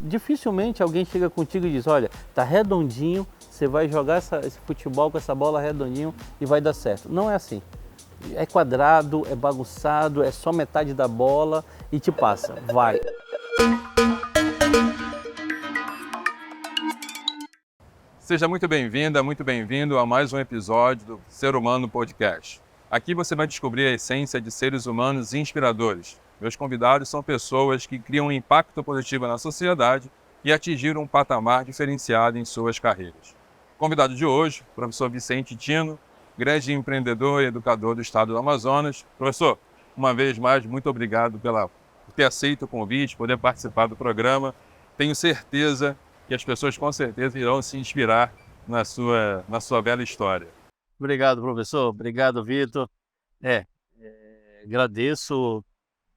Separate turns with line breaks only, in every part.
dificilmente alguém chega contigo e diz, olha, tá redondinho, você vai jogar esse futebol com essa bola redondinho e vai dar certo. Não é assim. É quadrado, é bagunçado, é só metade da bola e te passa. Vai.
Seja muito bem-vinda, muito bem-vindo a mais um episódio do Ser Humano Podcast. Aqui você vai descobrir a essência de seres humanos inspiradores. Meus convidados são pessoas que criam um impacto positivo na sociedade e atingiram um patamar diferenciado em suas carreiras. O convidado de hoje, o professor Vicente Tino, grande empreendedor e educador do estado do Amazonas. Professor, uma vez mais, muito obrigado por ter aceito o convite, poder participar do programa. Tenho certeza que as pessoas com certeza irão se inspirar na sua bela história.
Obrigado, professor. Obrigado, Vitor. Agradeço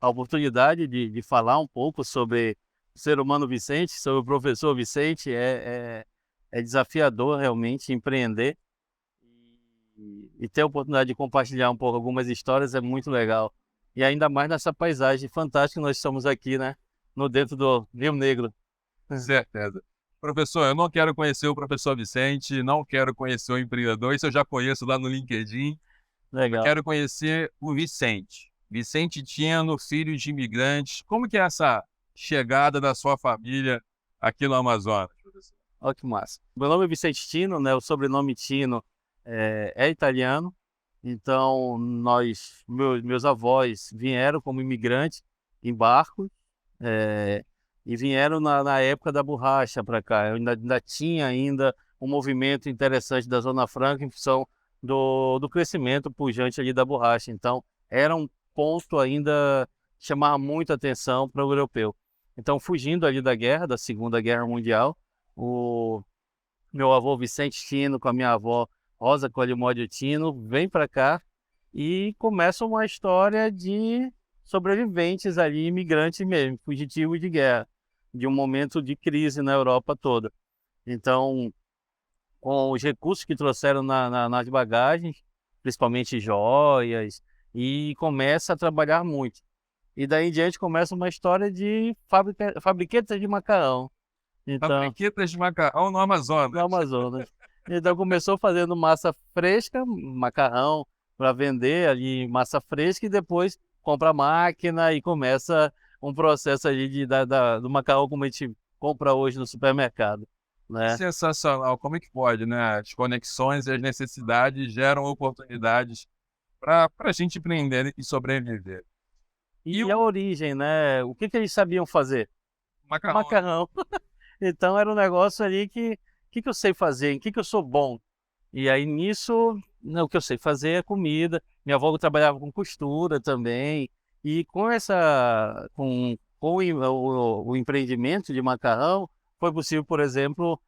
a oportunidade de falar um pouco sobre o ser humano Vicente, sobre o professor Vicente. É desafiador realmente empreender e ter a oportunidade de compartilhar um pouco algumas histórias é muito legal. E ainda mais nessa paisagem fantástica que nós estamos aqui, né? Dentro do Rio Negro.
Certeza. Professor, eu não quero conhecer o professor Vicente, não quero conhecer o empreendedor, isso eu já conheço lá no LinkedIn.
Legal.
Eu quero conhecer o Vicente. Vicente Tino, filho de imigrantes. Como que é essa chegada da sua família aqui no Amazonas, professor?
Olha que massa. Meu nome é Vicente Tino, né? O sobrenome Tino é italiano. Então, meus avós vieram como imigrantes em barcos e vieram na época da borracha para cá. Eu ainda tinha um movimento interessante da Zona Franca em função do crescimento pujante ali da borracha. Então, era um ponto ainda que chamava muita atenção para o europeu. Então, fugindo ali da Segunda Guerra Mundial, o meu avô Vicente Tino com a minha avó Rosa Colimódio Tino vem para cá e começa uma história de sobreviventes ali, imigrantes mesmo, fugitivos de guerra, de um momento de crise na Europa toda. Então, com os recursos que trouxeram nas bagagens, principalmente joias, e começa a trabalhar muito. E daí em diante começa uma história de fabriquetas de macarrão. Então,
fabriquetas de macarrão no Amazonas.
No Amazonas. Então começou fazendo massa fresca, macarrão, para vender ali massa fresca e depois compra a máquina e começa um processo ali do macarrão como a gente compra hoje no supermercado. Né?
Sensacional. Como é que pode, né? As conexões e as necessidades geram oportunidades para a gente empreender e sobreviver.
E a origem, né? O que eles sabiam fazer? Macarrão. Então era um negócio ali que eu sei fazer, em que eu sou bom. E aí nisso, o que eu sei fazer é comida. Minha avó trabalhava com costura também. E com o empreendimento de macarrão, foi possível, por exemplo,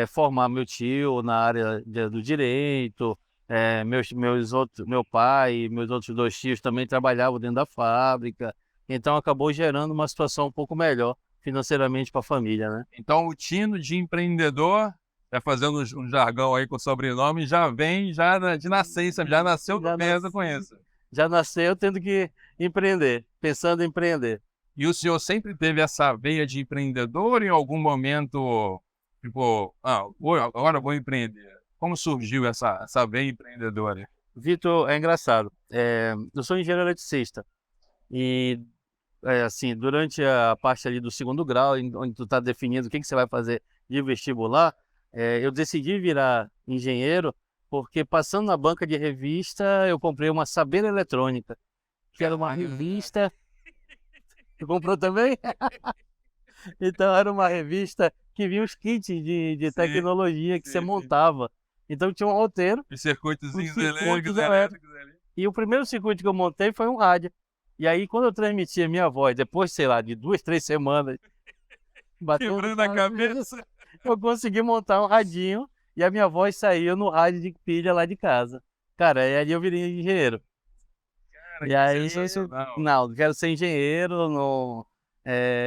formar meu tio na área do direito. Meu pai e meus outros 2 tios também trabalhavam dentro da fábrica. Então acabou gerando uma situação um pouco melhor financeiramente para a família, né?
Então o Tino de empreendedor, fazendo um jargão aí com o sobrenome, já vem de nascença, já nasceu com isso.
Já nasceu tendo que empreender, pensando em empreender.
E o senhor sempre teve essa veia de empreendedor em algum momento, tipo, agora eu vou empreender? Como surgiu essa veia empreendedora?
Vitor, é engraçado. Eu sou engenheiro eletricista e assim, durante a parte ali do 2º grau, onde tu está definindo o que você vai fazer de vestibular, eu decidi virar engenheiro porque passando na banca de revista, eu comprei uma Saber Eletrônica, que era uma revista. Tu comprou também? Então era uma revista que vinha os kits de tecnologia que você montava. Então tinha um roteiro.
Os circuitos
elétricos
ali.
E o primeiro circuito que eu montei foi um rádio. E aí, quando eu transmitia minha voz, depois, sei lá, de 2, 3 semanas,
quebrando a cabeça,
eu consegui montar um radinho e a minha voz saía no rádio de pilha lá de casa. Cara, e aí eu virei engenheiro.
Cara,
e aí,
sensacional.
Não, quero ser engenheiro.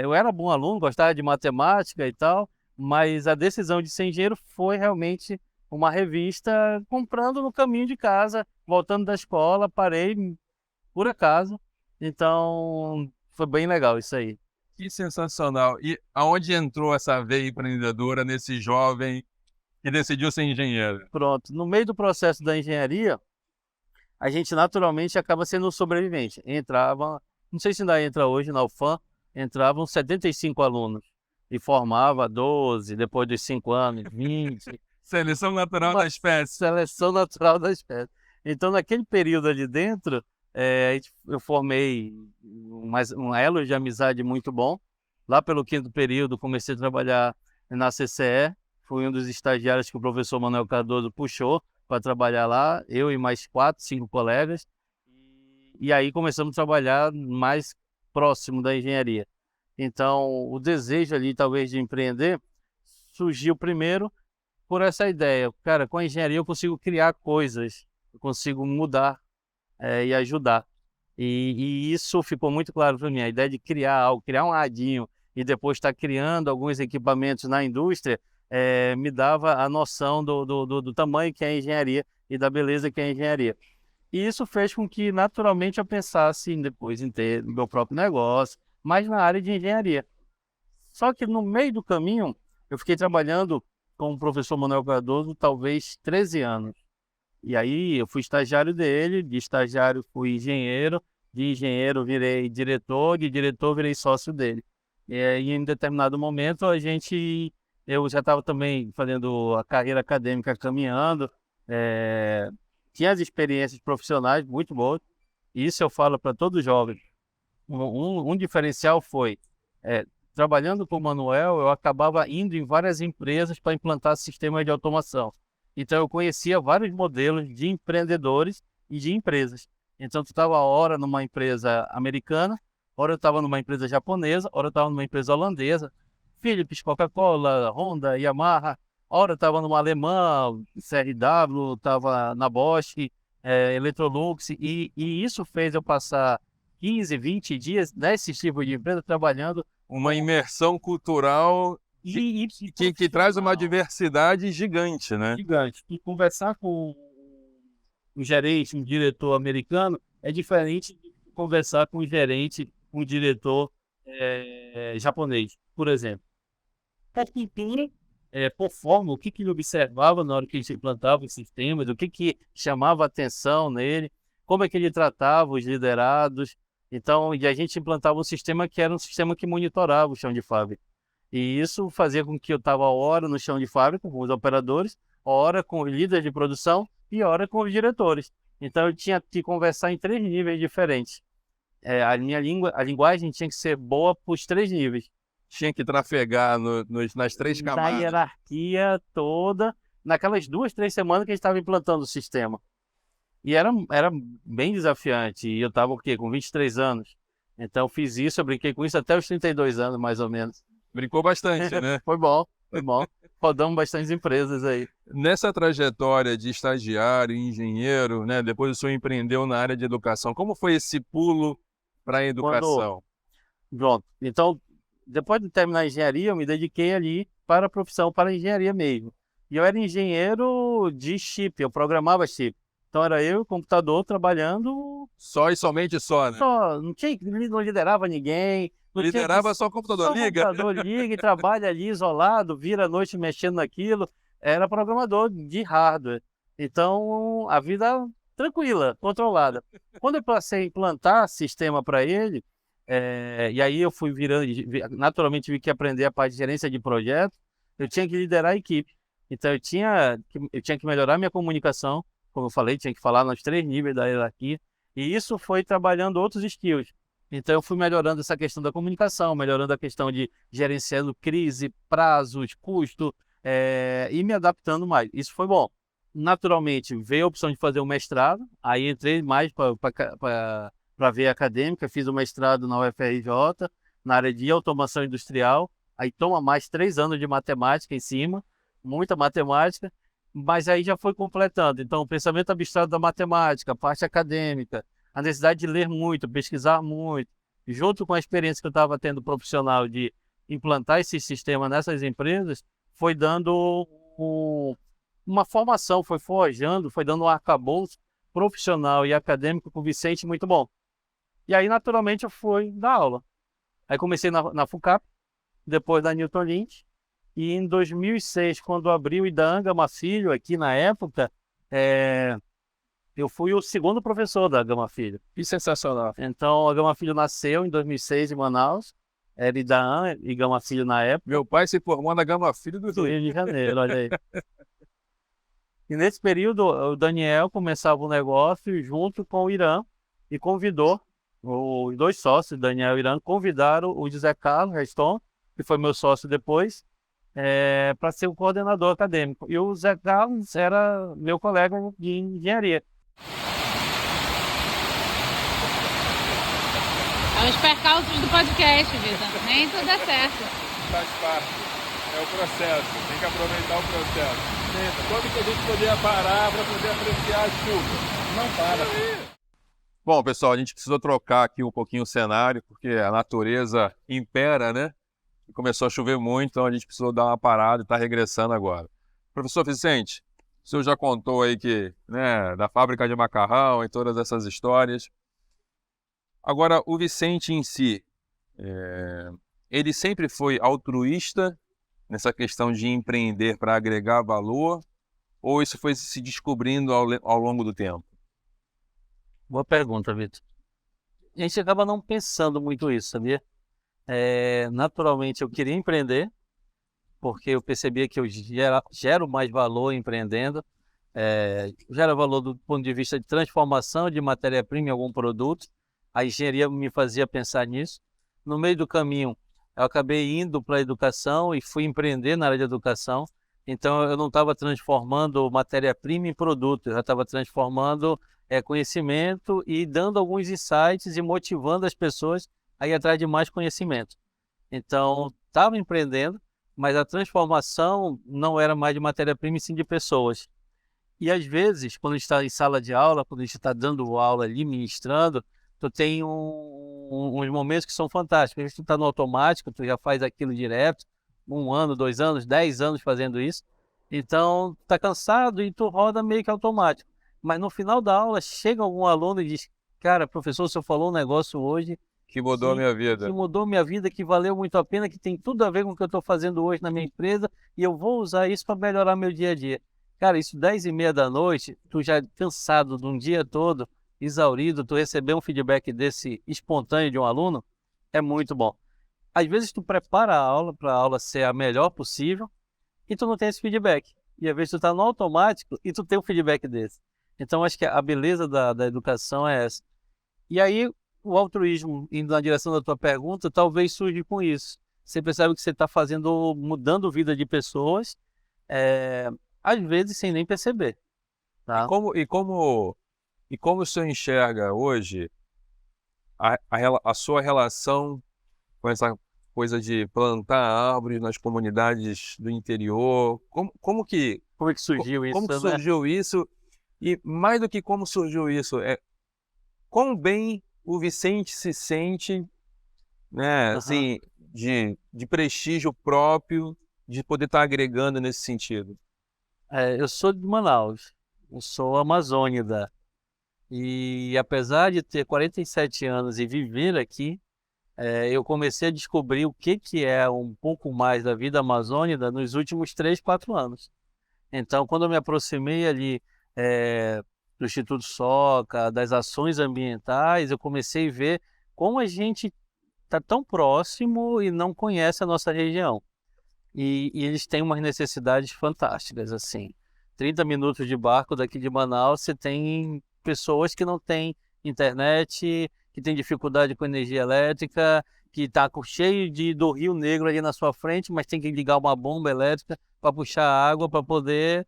Eu era bom aluno, gostava de matemática e tal, mas a decisão de ser engenheiro foi realmente uma revista comprando no caminho de casa, voltando da escola, parei por acaso. Então, foi bem legal isso aí.
Que sensacional. E aonde entrou essa veia empreendedora nesse jovem que decidiu ser engenheiro?
Pronto. No meio do processo da engenharia, a gente naturalmente acaba sendo um sobrevivente. Entrava, não sei se ainda entra hoje na UFAM, entravam 75 alunos e formava 12, depois dos 5 anos, 20.
Seleção natural
Uma
da espécie.
seleção natural da espécie. Então, naquele período ali dentro, eu formei um elo de amizade muito bom. Lá pelo 5º período, comecei a trabalhar na CCE. Fui um dos estagiários que o professor Manuel Cardoso puxou para trabalhar lá, eu e mais 4, 5 colegas. E aí começamos a trabalhar mais próximo da engenharia. Então, o desejo ali, talvez, de empreender, surgiu primeiro por essa ideia. Cara, com a engenharia eu consigo criar coisas, eu consigo mudar e ajudar. E isso ficou muito claro para mim, a ideia de criar algo, criar um radinho e depois estar criando alguns equipamentos na indústria, me dava a noção do tamanho que é a engenharia e da beleza que é a engenharia. E isso fez com que, naturalmente, eu pensasse depois em ter meu próprio negócio, mas na área de engenharia. Só que no meio do caminho, eu fiquei trabalhando com o professor Manuel Cardoso, talvez 13 anos. E aí eu fui estagiário dele, de estagiário fui engenheiro, de engenheiro virei diretor, de diretor virei sócio dele. E aí, em determinado momento, eu já estava também fazendo a carreira acadêmica caminhando, tinha as experiências profissionais muito boas. Isso eu falo para todo jovem. Um diferencial foi, trabalhando com o Manuel, eu acabava indo em várias empresas para implantar sistemas de automação. Então eu conhecia vários modelos de empreendedores e de empresas. Então tu estava hora numa empresa americana, hora eu estava numa empresa japonesa, hora eu estava numa empresa holandesa, Philips, Coca-Cola, Honda, Yamaha, hora eu estava numa alemã, CRW, estava na Bosch, Electrolux, e isso fez eu passar 15, 20 dias nesse tipo de empresa trabalhando.
Uma imersão cultural que traz uma diversidade gigante, né?
Gigante. E conversar com um gerente, um diretor americano, é diferente de conversar com um gerente, um diretor japonês, por exemplo. A cultura, por forma, o que ele observava na hora que ele implantava os sistemas, o que chamava atenção nele, como é que ele tratava os liderados. Então, e a gente implantava um sistema que era um sistema que monitorava o chão de fábrica. E isso fazia com que eu estava hora no chão de fábrica com os operadores, hora com os líderes de produção e hora com os diretores. Então eu tinha que conversar em 3 níveis diferentes. A linguagem tinha que ser boa para os 3 níveis.
Tinha que trafegar nas 3 camadas.
Da hierarquia toda, naquelas 2, 3 semanas que a gente estava implantando o sistema. E era bem desafiante. E eu estava com 23 anos. Então eu fiz isso, eu brinquei com isso até os 32 anos, mais ou menos.
Brincou bastante, né?
Foi bom. Rodamos bastantes empresas aí.
Nessa trajetória de estagiário, engenheiro, né? Depois o senhor empreendeu na área de educação. Como foi esse pulo para a educação?
Pronto. Então, depois de terminar a engenharia, eu me dediquei ali para a profissão, para a engenharia mesmo. E eu era engenheiro de chip, eu programava chip. Então era eu e o computador trabalhando.
Só e somente só, né?
Só, não liderava ninguém.
Liderava só o computador,
só
liga?
O computador liga e trabalha ali isolado, vira a noite mexendo naquilo. Era programador de hardware. Então, a vida tranquila, controlada. Quando eu passei a implantar sistema para ele, e aí eu fui naturalmente tive que aprender a parte de gerência de projetos, eu tinha que liderar a equipe. Então, eu tinha que melhorar minha comunicação, como eu falei, tinha que falar nos 3 níveis da hierarquia, e isso foi trabalhando outros skills. Então, eu fui melhorando essa questão da comunicação, melhorando a questão de gerenciando crise, prazos, custo, e me adaptando mais. Isso foi bom. Naturalmente, veio a opção de fazer um mestrado, aí entrei mais para a veia acadêmica, fiz o mestrado na UFRJ, na área de automação industrial, aí toma mais 3 anos de matemática em cima, muita matemática, mas aí já foi completando. Então, o pensamento abstrato da matemática, a parte acadêmica, a necessidade de ler muito, pesquisar muito, junto com a experiência que eu estava tendo profissional de implantar esse sistema nessas empresas, foi dando uma formação, foi forjando, foi dando um arcabouço profissional e acadêmico com o Vicente muito bom. E aí, naturalmente, eu fui dar aula. Aí comecei na FUCAP, depois da Newton Lins, e em 2006, quando abriu o IDAM Gama Filho, aqui na época, eu fui o segundo professor da Gama Filho.
Que sensacional.
Então, a Gama Filho nasceu em 2006 em Manaus, era IDAM e Gama Filho na época.
Meu pai se formou na Gama Filho do
Do Rio de Janeiro, olha aí. E nesse período, o Daniel começava o negócio junto com o Irã e convidou os dois sócios, Daniel e Irã, convidaram o José Carlos Reston, que foi meu sócio depois, para ser o coordenador acadêmico. E o Zé Carlos era meu colega de engenharia.
É os percalços do podcast, Vitor. Nem tudo é certo.
Faz parte. É o processo. Tem que aproveitar o processo. Quando que a gente poderia parar para poder apreciar a chuva? Não para. Bom, pessoal, a gente precisou trocar aqui um pouquinho o cenário, porque a natureza impera, né? E começou a chover muito, então a gente precisou dar uma parada e está regressando agora. Professor Vicente, o senhor já contou aí que, né, da fábrica de macarrão e todas essas histórias. Agora, o Vicente em si, ele sempre foi altruísta nessa questão de empreender para agregar valor, ou isso foi se descobrindo ao longo do tempo?
Boa pergunta, Vitor. A gente acaba não pensando muito isso, sabia? Naturalmente, eu queria empreender, porque eu percebia que eu gero mais valor empreendendo. Gera valor do ponto de vista de transformação de matéria-prima em algum produto. A engenharia me fazia pensar nisso. No meio do caminho, eu acabei indo para a educação e fui empreender na área de educação. Então, eu não estava transformando matéria-prima em produto, eu já estava transformando conhecimento e dando alguns insights e motivando as pessoas a ir atrás de mais conhecimento. Então, estava empreendendo, mas a transformação não era mais de matéria-prima, e sim de pessoas. E às vezes, quando a gente está em sala de aula, quando a gente está dando aula ali, ministrando, tu tem uns momentos que são fantásticos. A gente está no automático, tu já faz aquilo direto, 1 ano, 2 anos, 10 anos fazendo isso. Então, tá cansado e tu roda meio que automático. Mas no final da aula, chega algum aluno e diz: cara, professor, o senhor falou um negócio hoje
Que mudou a minha vida.
que mudou minha vida, que valeu muito a pena, que tem tudo a ver com o que eu estou fazendo hoje na minha empresa e eu vou usar isso para melhorar meu dia a dia. Cara, isso 10h30 da noite, tu já cansado de um dia todo, exaurido, tu receber um feedback desse espontâneo de um aluno, é muito bom. Às vezes tu prepara a aula para a aula ser a melhor possível e tu não tem esse feedback. E às vezes tu está no automático e tu tem um feedback desse. Então acho que a beleza da educação é essa. E aí o altruísmo, indo na direção da tua pergunta, talvez surge com isso. Você percebe que você está fazendo, mudando a vida de pessoas, às vezes sem nem perceber. Tá?
E como o senhor enxerga hoje a sua relação com essa coisa de plantar árvores nas comunidades do interior? Como que
Como é que surgiu isso?
Como que surgiu isso? E mais do que como surgiu isso, quão bem o Vicente se sente, né, assim, de prestígio próprio, de poder estar agregando nesse sentido?
Eu sou de Manaus, eu sou amazônida. E apesar de ter 47 anos e viver aqui, eu comecei a descobrir o que é um pouco mais da vida amazônica nos últimos 3, 4 anos. Então, quando eu me aproximei ali do Instituto Soca, das ações ambientais, eu comecei a ver como a gente está tão próximo e não conhece a nossa região. E eles têm umas necessidades fantásticas, assim. 30 minutos de barco daqui de Manaus, você tem pessoas que não têm internet, que têm dificuldade com energia elétrica, que está cheio do Rio Negro ali na sua frente, mas tem que ligar uma bomba elétrica para puxar água para poder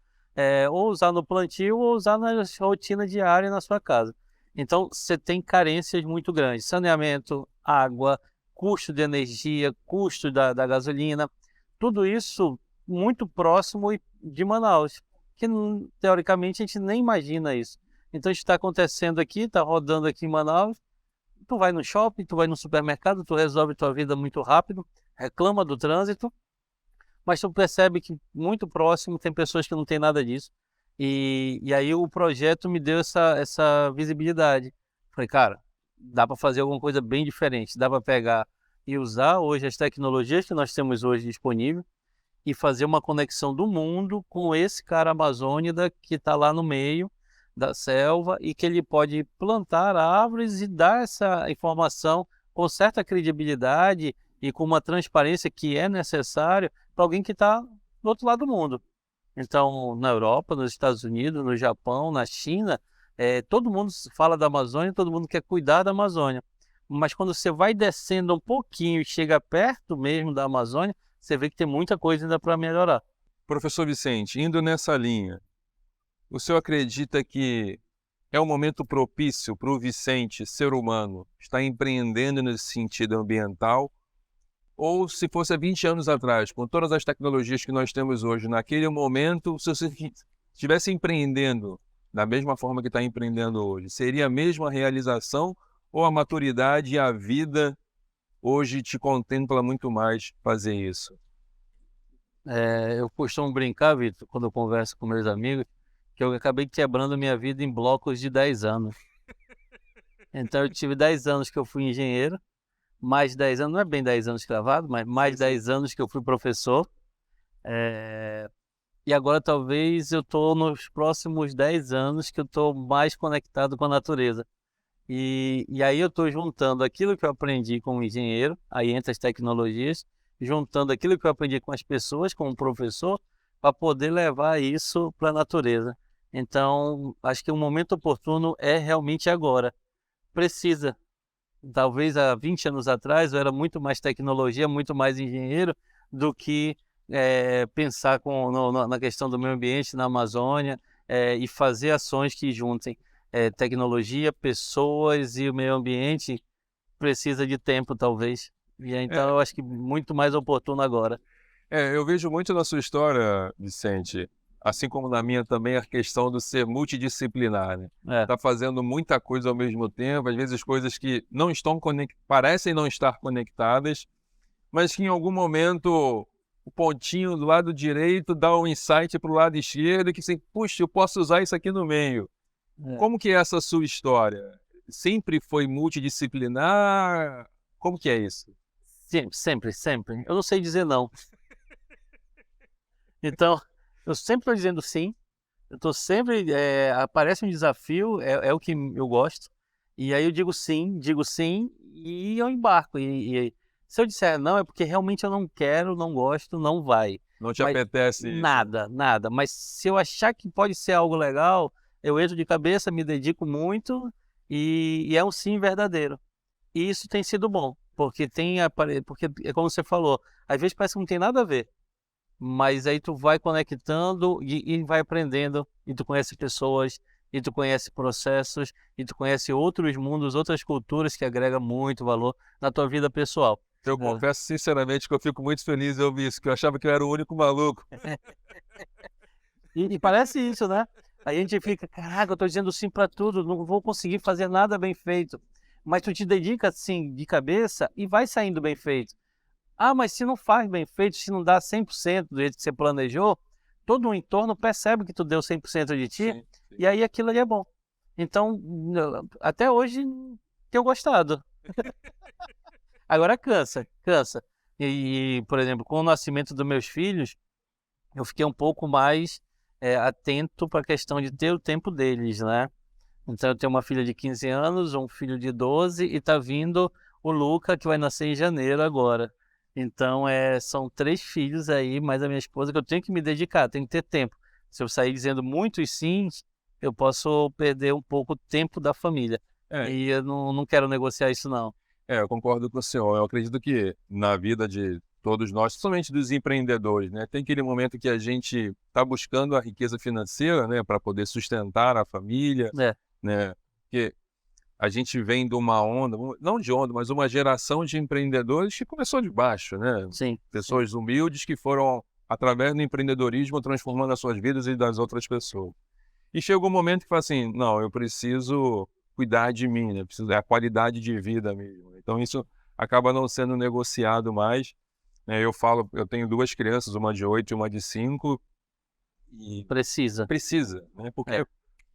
ou usar no plantio ou usar na rotina diária na sua casa. Então, você tem carências muito grandes. Saneamento, água, custo de energia, custo da gasolina, tudo isso muito próximo de Manaus, que teoricamente a gente nem imagina isso. Então, isso está acontecendo aqui, está rodando aqui em Manaus. Tu vai no shopping, tu vai no supermercado, tu resolve tua vida muito rápido, reclama do trânsito, mas tu percebe que muito próximo tem pessoas que não tem nada disso. E aí o projeto me deu essa visibilidade. Falei, cara, dá para fazer alguma coisa bem diferente, dá para pegar e usar hoje as tecnologias que nós temos hoje disponíveis e fazer uma conexão do mundo com esse cara amazônida que está lá no meio da selva e que ele pode plantar árvores e dar essa informação com certa credibilidade e com uma transparência que é necessário para alguém que está do outro lado do mundo. Então, na Europa, nos Estados Unidos, no Japão, na China, todo mundo fala da Amazônia, todo mundo quer cuidar da Amazônia. Mas quando você vai descendo um pouquinho e chega perto mesmo da Amazônia, você vê que tem muita coisa ainda para melhorar.
Professor Vicente, indo nessa linha, o senhor acredita que é um momento propício para o Vicente, ser humano, estar empreendendo nesse sentido ambiental? Ou se fosse há 20 anos atrás, com todas as tecnologias que nós temos hoje, naquele momento, se você estivesse empreendendo da mesma forma que está empreendendo hoje, seria a mesma realização ou a maturidade e a vida hoje te contempla muito mais fazer isso?
Eu costumo brincar, Vitor, quando eu converso com meus amigos, que eu acabei quebrando minha vida em blocos de 10 anos. Então eu tive 10 anos que eu fui engenheiro, mais 10 anos, não é bem 10 anos cravado, mas mais 10 anos que eu fui professor. E agora talvez eu estou nos próximos 10 anos que eu estou mais conectado com a natureza. E aí eu estou juntando aquilo que eu aprendi como engenheiro, aí entre as tecnologias, juntando aquilo que eu aprendi com as pessoas, como professor, para poder levar isso para a natureza. Então, acho que o momento oportuno é realmente agora. Precisa. Talvez há 20 anos atrás eu era muito mais tecnologia, muito mais engenheiro do que pensar na questão do meio ambiente, na Amazônia, e fazer ações que juntem tecnologia, pessoas e o meio ambiente. Precisa de tempo, talvez. E então eu acho que muito mais oportuno agora.
Eu vejo muito na sua história, Vicente, assim como na minha também, a questão do ser multidisciplinar, né? Tá fazendo muita coisa ao mesmo tempo, às vezes coisas que não estão parecem não estar conectadas, mas que em algum momento o pontinho do lado direito dá um insight para o lado esquerdo e que assim, puxa, eu posso usar isso aqui no meio. Como que é essa sua história? Sempre foi multidisciplinar? Como que é isso?
Sempre. Eu não sei dizer não. Então, eu sempre estou dizendo sim. Eu estou sempre... aparece um desafio, é o que eu gosto. E aí eu digo sim e eu embarco. E se eu disser não, é porque realmente eu não quero, não gosto, não vai.
Não te apetece isso?
Nada. Mas se eu achar que pode ser algo legal, eu entro de cabeça, me dedico muito e é um sim verdadeiro. E isso tem sido bom, porque porque é como você falou, às vezes parece que não tem nada a ver, mas aí tu vai conectando e vai aprendendo, e tu conhece pessoas, e tu conhece processos, e tu conhece outros mundos, outras culturas que agregam muito valor na tua vida pessoal.
Eu confesso sinceramente que eu fico muito feliz em ouvir isso, que eu achava que eu era o único maluco.
E parece isso, né? Aí a gente fica, caraca, eu tô dizendo sim para tudo, não vou conseguir fazer nada bem feito. Mas tu te dedica assim, de cabeça, e vai saindo bem feito. Ah, mas se não faz bem feito, se não dá 100% do jeito que você planejou, todo o entorno percebe que tu deu 100% de ti,
Sim.
E aí aquilo ali é bom. Então, até hoje, tenho gostado. Agora cansa. Por exemplo, com o nascimento dos meus filhos, eu fiquei um pouco mais atento para a questão de ter o tempo deles, né? Então eu tenho uma filha de 15 anos, um filho de 12 e tá vindo o Luca, que vai nascer em janeiro agora. Então são 3 filhos aí, mais a minha esposa, que eu tenho que me dedicar, tenho que ter tempo. Se eu sair dizendo muitos sims, eu posso perder um pouco o tempo da família. E eu não quero negociar isso, não.
Eu concordo com o senhor. Eu acredito que na vida de todos nós, principalmente dos empreendedores, né, tem aquele momento que a gente está buscando a riqueza financeira, né, para poder sustentar a família, né, porque a gente vem de uma onda, não de onda, mas uma geração de empreendedores que começou de baixo, né?
Sim.
Pessoas humildes que foram, através do empreendedorismo, transformando as suas vidas e das outras pessoas. E chegou um momento que fala assim, não, eu preciso cuidar de mim, né? Preciso da qualidade de vida mesmo. Então isso acaba não sendo negociado mais. Eu tenho 2 crianças, uma de 8 e uma de 5. E
Precisa,
né? Porque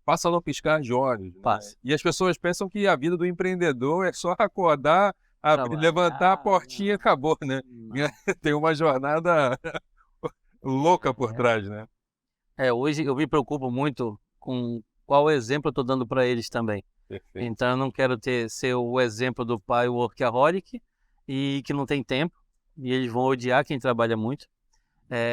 passa a não piscar de olhos. Né?
Passa.
E as pessoas pensam que a vida do empreendedor é só acordar, Levantar a portinha acabou, né?
Não.
Tem uma jornada louca por
É.
trás, né?
Hoje eu me preocupo muito com qual exemplo eu estou dando para eles também.
Perfeito.
Então eu não quero ser o exemplo do pai workaholic e que não tem tempo, e eles vão odiar quem trabalha muito.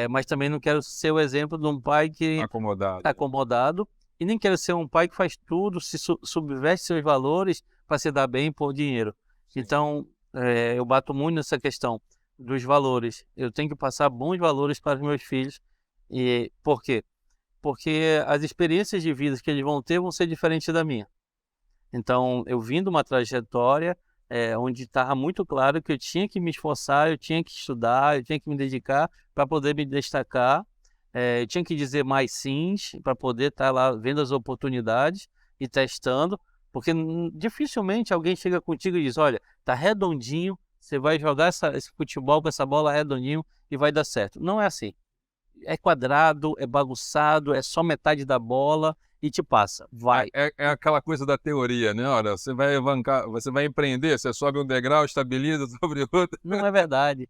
Mas também não quero ser o exemplo de um pai que
Acomodado.
está acomodado, e nem quero ser um pai que faz tudo, se subverte seus valores para se dar bem por dinheiro.
Sim.
Então eu bato muito nessa questão dos valores. Eu tenho que passar bons valores para os meus filhos. E por quê? Porque as experiências de vida que eles vão ter vão ser diferentes da minha. Então, eu vim de uma trajetória onde estava muito claro que eu tinha que me esforçar, eu tinha que estudar, eu tinha que me dedicar para poder me destacar. Eu tinha que dizer mais sims para poder estar lá vendo as oportunidades e testando, porque dificilmente alguém chega contigo e diz, olha, tá redondinho, você vai jogar esse futebol com essa bola redondinho e vai dar certo. Não é assim. É quadrado, é bagunçado, é só metade da bola e te passa. Vai.
É aquela coisa da teoria, né? Olha, você vai empreender, você sobe um degrau, estabiliza sobre outro.
Não é verdade.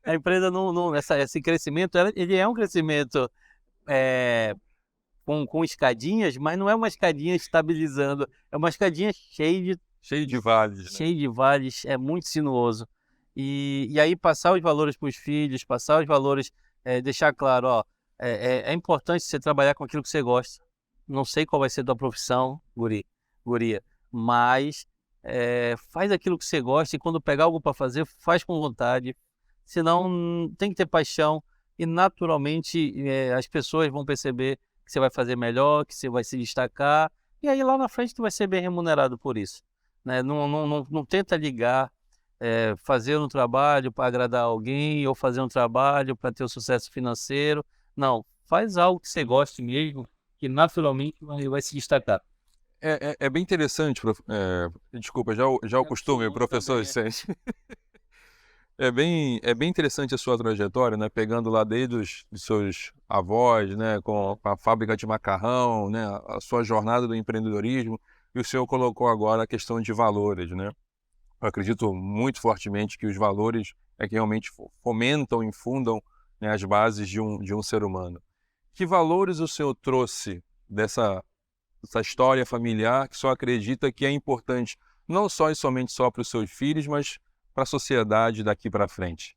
A empresa esse crescimento, ele é um crescimento com escadinhas, mas não é uma escadinha estabilizando, é uma escadinha cheia
Cheio de vales, né?
cheio de vales, é muito sinuoso. E aí passar os valores para os filhos, passar os valores, deixar claro, ó, é importante você trabalhar com aquilo que você gosta. Não sei qual vai ser a tua profissão, guria, mas faz aquilo que você gosta e quando pegar algo para fazer, faz com vontade. Senão tem que ter paixão e naturalmente as pessoas vão perceber que você vai fazer melhor, que você vai se destacar e aí lá na frente tu vai ser bem remunerado por isso, né? Não tenta ligar, fazer um trabalho para agradar alguém ou fazer um trabalho para ter o sucesso financeiro. Não, faz algo que você goste mesmo, que naturalmente vai se destacar.
É bem interessante, desculpa, já o costume, professor Vicente. É bem interessante a sua trajetória, né? Pegando lá desde os seus avós, né? Com a fábrica de macarrão, né? A sua jornada do empreendedorismo. E o senhor colocou agora a questão de valores, né? Eu acredito muito fortemente que os valores é que realmente fomentam, infundam, né, as bases de um ser humano. Que valores o senhor trouxe dessa história familiar que o senhor acredita que é importante, não só e somente só para os seus filhos, mas para a sociedade daqui para frente?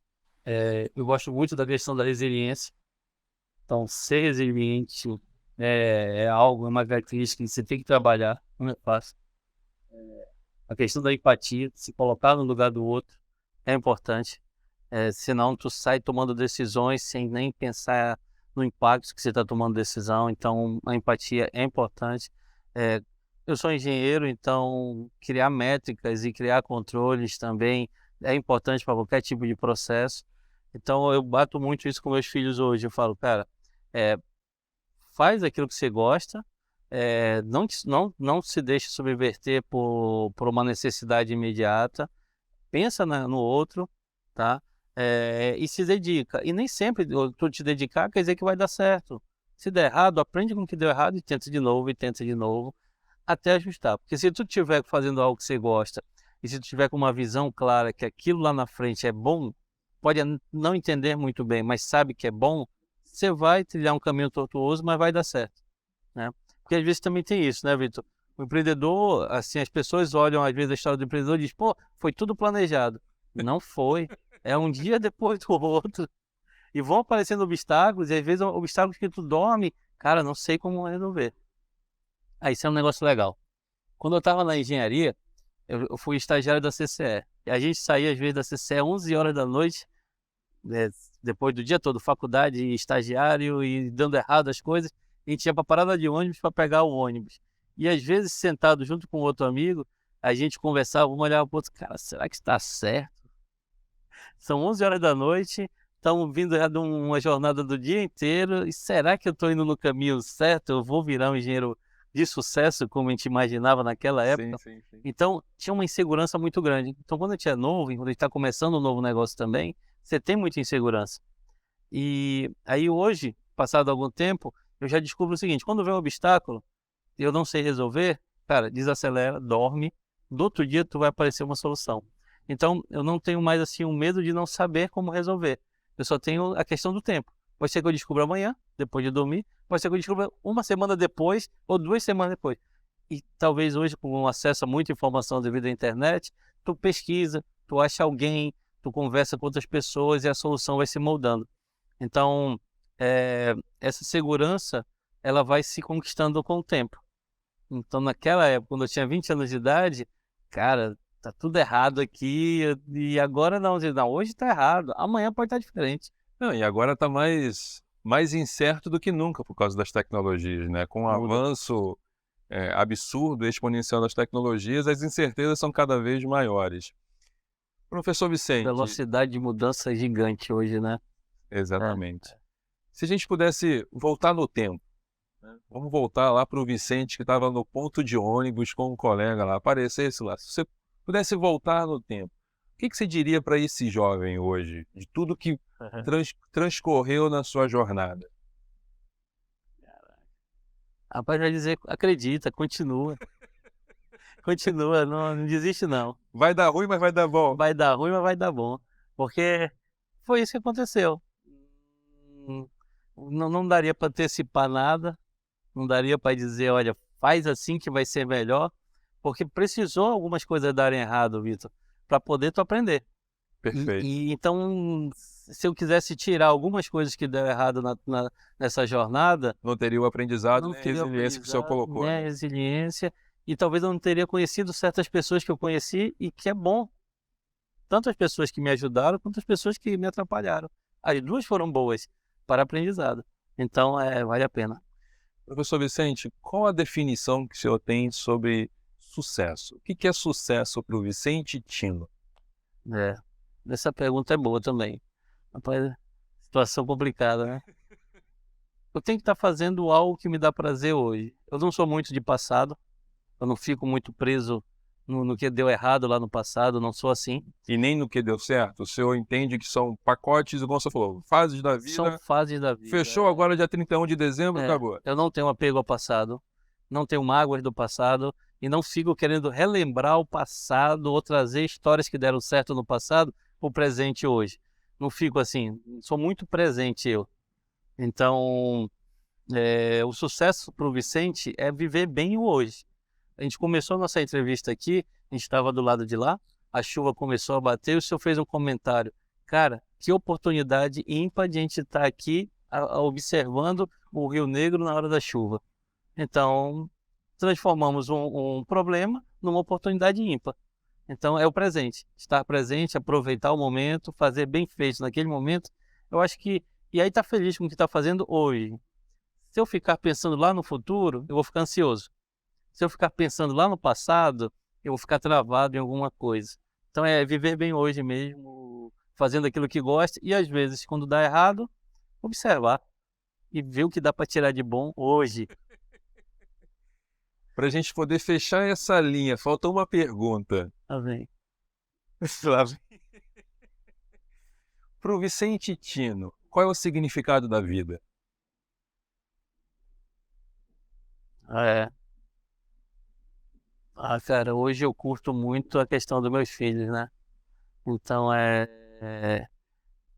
Eu gosto muito da questão da resiliência. Então, ser resiliente é uma característica que você tem que trabalhar, não é fácil. A questão da empatia, se colocar no lugar do outro, é importante. Senão, tu sai tomando decisões sem nem pensar no impacto que você está tomando decisão. Então, a empatia é importante. Eu sou engenheiro, então criar métricas e criar controles também é importante para qualquer tipo de processo. Então, eu bato muito isso com meus filhos hoje. Eu falo, cara, faz aquilo que você gosta, não se deixe subverter por uma necessidade imediata, pensa no outro, tá? E se dedica. E nem sempre tu te dedicar quer dizer que vai dar certo. Se der errado, aprende com o que deu errado e tenta de novo, até ajustar. Porque se tu estiver fazendo algo que você gosta, e se tu tiver com uma visão clara que aquilo lá na frente é bom, pode não entender muito bem, mas sabe que é bom, você vai trilhar um caminho tortuoso, mas vai dar certo, né? Porque às vezes também tem isso, né, Vitor? O empreendedor, assim, as pessoas olham às vezes a história do empreendedor e dizem, pô, foi tudo planejado. Não foi. É um dia depois do outro. E vão aparecendo obstáculos, e às vezes obstáculos que tu dorme, cara, não sei como resolver. Isso é um negócio legal. Quando eu estava na engenharia, eu fui estagiário da CCE. E a gente saía às vezes da CCE 11 horas da noite, depois do dia todo, faculdade, estagiário e dando errado as coisas, a gente ia para a parada de ônibus para pegar o ônibus. E às vezes, sentado junto com outro amigo, a gente conversava, um olhava para o outro, cara, será que está certo? São 11 horas da noite, estamos vindo de uma jornada do dia inteiro, e será que eu estou indo no caminho certo? Eu vou virar um engenheiro de sucesso, como a gente imaginava naquela época?
Sim.
Então, tinha uma insegurança muito grande. Então, quando a gente é novo, quando a gente está começando um novo negócio também, você tem muita insegurança. E aí hoje, passado algum tempo, eu já descubro o seguinte, quando vem um obstáculo, e eu não sei resolver, cara, desacelera, dorme, do outro dia tu vai aparecer uma solução. Então, eu não tenho mais assim um medo de não saber como resolver. Eu só tenho a questão do tempo. Pode ser que eu descubra amanhã, depois de dormir, pode ser que eu descubra uma semana depois ou 2 semanas depois. E talvez hoje, com acesso a muita informação devido à internet, tu pesquisa, tu acha alguém, tu conversa com outras pessoas e a solução vai se moldando. Então, essa segurança, ela vai se conquistando com o tempo. Então, naquela época, quando eu tinha 20 anos de idade, cara, tá tudo errado aqui, e agora não, hoje tá errado, amanhã pode estar diferente.
Não, e agora está mais incerto do que nunca por causa das tecnologias, né? Com o avanço absurdo, exponencial das tecnologias, as incertezas são cada vez maiores. Professor
A
Vicente.
velocidade de mudança é gigante hoje, né?
Exatamente. Se a gente pudesse voltar no tempo, né? Vamos voltar lá para o Vicente que estava no ponto de ônibus com um colega lá, aparecesse lá. Se você pudesse voltar no tempo, o que você diria para esse jovem hoje, de tudo que transcorreu na sua jornada?
Rapaz, vai dizer, acredita, continua. Continua, não desiste não.
Vai dar ruim, mas vai dar bom.
Vai dar ruim, mas vai dar bom. Porque foi isso que aconteceu. Não daria para antecipar nada, não daria para dizer, olha, faz assim que vai ser melhor, porque precisou algumas coisas darem errado, Vitor, para poder tu aprender.
Perfeito.
Então, se eu quisesse tirar algumas coisas que deram errado nessa jornada,
não teria o aprendizado,
não
nem a
teria
resiliência que o senhor colocou.
né, a resiliência, e talvez eu não teria conhecido certas pessoas que eu conheci e que é bom. Tanto as pessoas que me ajudaram, quanto as pessoas que me atrapalharam. As duas foram boas para aprendizado. Então, vale a pena.
Professor Vicente, qual a definição que o senhor tem sobre sucesso? O que é sucesso para o Vicente Tino?
Essa pergunta é boa também. Rapaz, situação complicada, né? Eu tenho que estar fazendo algo que me dá prazer hoje. Eu não sou muito de passado. Eu não fico muito preso no que deu errado lá no passado. Não sou assim.
E nem no que deu certo? O senhor entende que são pacotes, igual você falou, fases da vida?
São fases da vida.
Fechou agora dia 31 de dezembro, acabou.
Eu não tenho apego ao passado. Não tenho mágoas do passado. E não fico querendo relembrar o passado ou trazer histórias que deram certo no passado para o presente hoje. Não fico assim. Sou muito presente eu. Então, o sucesso para o Vicente é viver bem o hoje. A gente começou a nossa entrevista aqui, a gente estava do lado de lá, a chuva começou a bater e o senhor fez um comentário. Cara, que oportunidade ímpar de a gente estar aqui observando o Rio Negro na hora da chuva. Então, transformamos um problema numa oportunidade ímpar. Então, é o presente. Estar presente, aproveitar o momento, fazer bem feito naquele momento. Eu acho que... E aí tá feliz com o que está fazendo hoje. Se eu ficar pensando lá no futuro, eu vou ficar ansioso. Se eu ficar pensando lá no passado, eu vou ficar travado em alguma coisa. Então é viver bem hoje mesmo, fazendo aquilo que gosta e às vezes, quando dá errado, observar e ver o que dá para tirar de bom hoje.
Para a gente poder fechar essa linha, falta uma pergunta.
Lá vem.
Para o Vicente Tino, qual é o significado da vida?
Cara, hoje eu curto muito a questão dos meus filhos, né? Então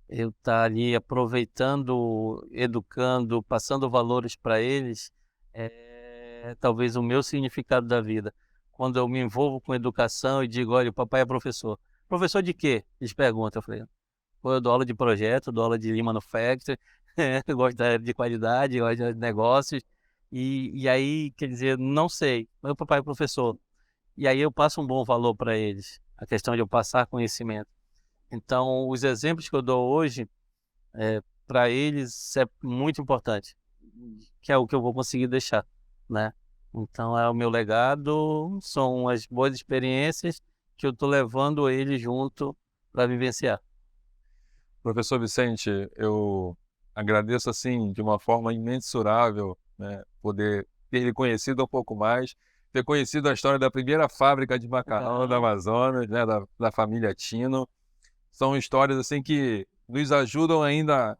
eu estar ali aproveitando, educando, passando valores para eles, talvez o meu significado da vida. Quando eu me envolvo com educação e digo, olha, o papai é professor. Professor de quê? Eles perguntam. Eu falei, eu dou aula de projeto, dou aula de Lean Manufacturing, eu gosto da área de qualidade, gosto de negócios. E aí, quer dizer, não sei, meu papai é professor. E aí eu passo um bom valor para eles, a questão de eu passar conhecimento. Então, os exemplos que eu dou hoje, para eles é muito importante, que é o que eu vou conseguir deixar, né? Então, é o meu legado, são as boas experiências que eu estou levando eles junto para vivenciar.
Professor Vicente, eu agradeço assim de uma forma imensurável, né, poder ter lhe conhecido um pouco mais, ter conhecido a história da primeira fábrica de macarrão da Amazonas, né, da família Tino. São histórias assim que nos ajudam ainda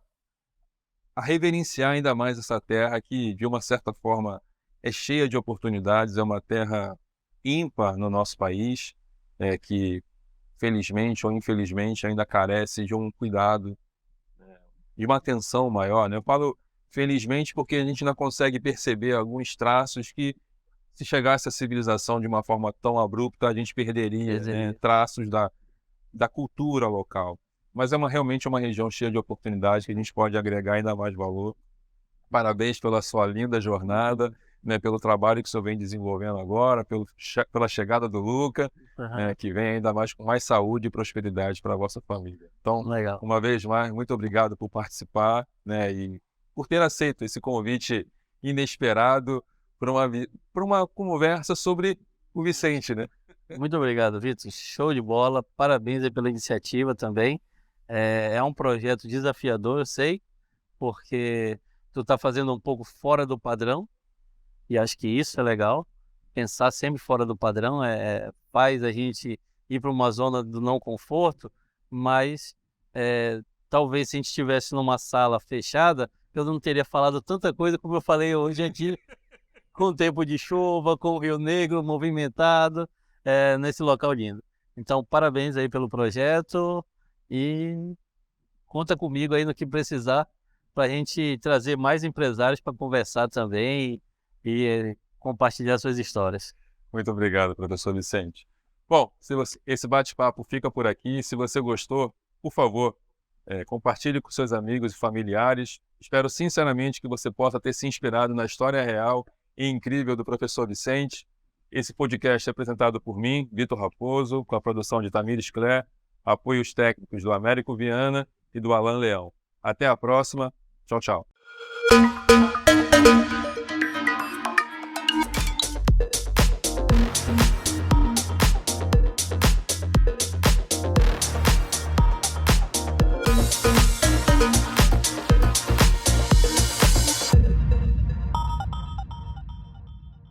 a reverenciar ainda mais essa terra que, de uma certa forma, é cheia de oportunidades, é uma terra ímpar no nosso país, que felizmente ou infelizmente, ainda carece de um cuidado, de uma atenção maior, né? Eu falo felizmente porque a gente ainda consegue perceber alguns traços que, se chegasse a civilização de uma forma tão abrupta, a gente perderia, né, traços da cultura local. Mas realmente uma região cheia de oportunidades que a gente pode agregar ainda mais valor. Parabéns pela sua linda jornada, né, pelo trabalho que o senhor vem desenvolvendo agora, pela chegada do Luca, que vem ainda mais com mais saúde e prosperidade para a vossa família. Então,
Legal.
uma vez mais, muito obrigado por participar, né, e por ter aceito esse convite inesperado para uma conversa sobre o Vicente, né?
Muito obrigado, Vitor. Show de bola. Parabéns aí pela iniciativa também. É um projeto desafiador, eu sei, porque tu está fazendo um pouco fora do padrão e acho que isso é legal. Pensar sempre fora do padrão faz a gente ir para uma zona do não conforto, mas talvez se a gente estivesse numa sala fechada, eu não teria falado tanta coisa como eu falei hoje aqui, com tempo de chuva, com o Rio Negro movimentado, nesse local lindo. Então, parabéns aí pelo projeto e conta comigo aí no que precisar para a gente trazer mais empresários para conversar também e compartilhar suas histórias.
Muito obrigado, professor Vicente. Bom, esse bate-papo fica por aqui. Se você gostou, por favor, compartilhe com seus amigos e familiares. Espero sinceramente que você possa ter se inspirado na história real e incrível do professor Vicente. Esse podcast é apresentado por mim, Vitor Raposo, com a produção de Tamires Clé, apoios técnicos do Américo Viana e do Alan Leão. Até a próxima. Tchau, tchau.